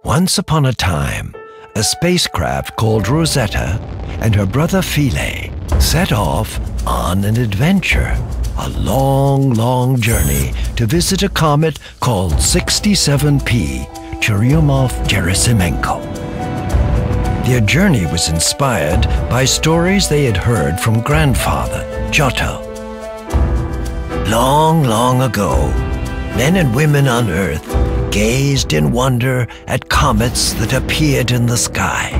Once upon a time, a spacecraft called Roزیتا and her brother Fílée set off on an adventure, a long journey to visit a comet called 67P Šíriomóf-Gerasimhenko. Their journey was inspired by stories they had heard from grandfather, Giotto. Long ago, men and women on Earth gazed in wonder at comets that appeared in the sky.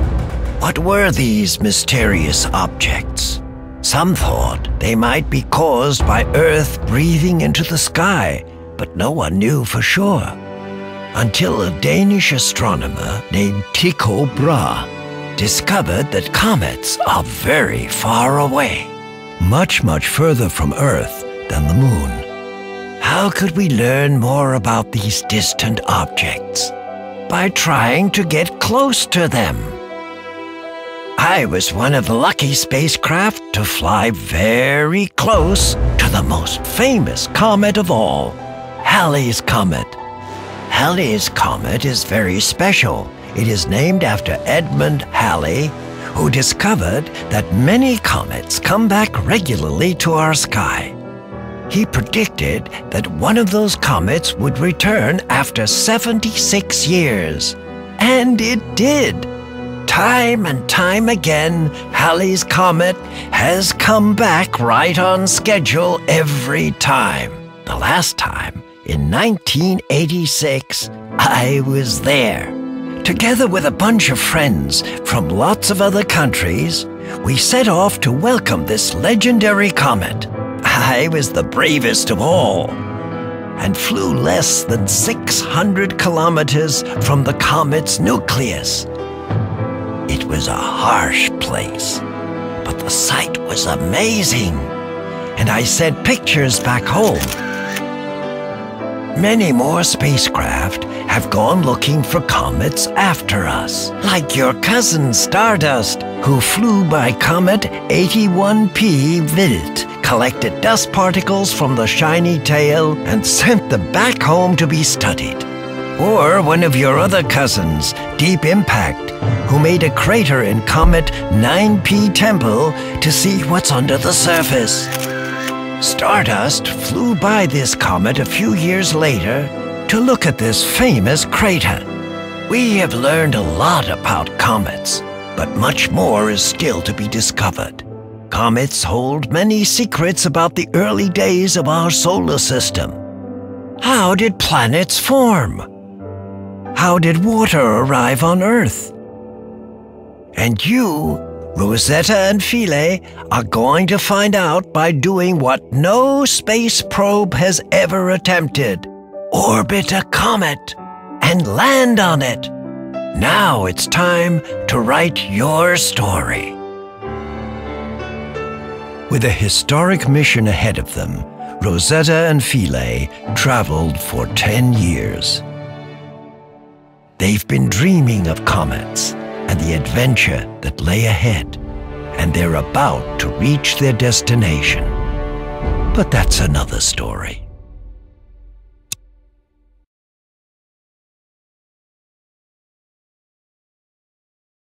What were these mysterious objects? Some thought they might be caused by Earth breathing into the sky, but no one knew for sure. Until a Danish astronomer named Tycho Brahe discovered that comets are very far away, much further from Earth than the Moon. How could we learn more about these distant objects? By trying to get close to them. I was one of the lucky spacecraft to fly very close to the most famous comet of all, Halley's Comet. Halley's Comet is very special. It is named after Edmund Halley, who discovered that many comets come back regularly to our sky. He predicted that one of those comets would return after 76 years. And it did. Time and time again, Halley's Comet has come back right on schedule every time. The last time, in 1986, I was there. Together with a bunch of friends from lots of other countries, we set off to welcome this legendary comet. I was the bravest of all, and flew less than 600 kilometers from the comet's nucleus. It was a harsh place, but the sight was amazing, and I sent pictures back home. Many more spacecraft have gone looking for comets after us, like your cousin Stardust, who flew by comet 81P Wild, collected dust particles from the shiny tail and sent them back home to be studied. Or one of your other cousins, Deep Impact, who made a crater in comet 9P Temple to see what's under the surface. Stardust flew by this comet a few years later to look at this famous crater. We have learned a lot about comets, but much more is still to be discovered. Comets hold many secrets about the early days of our solar system. How did planets form? How did water arrive on Earth? And you, Roزیتا and Fílée, are going to find out by doing what no space probe has ever attempted: orbit a comet and land on it. Now it's time to write your story. With a historic mission ahead of them, Roزیتا and Fílée traveled for 10 years. They've been dreaming of comets and the adventure that lay ahead, and they're about to reach their destination. But that's another story.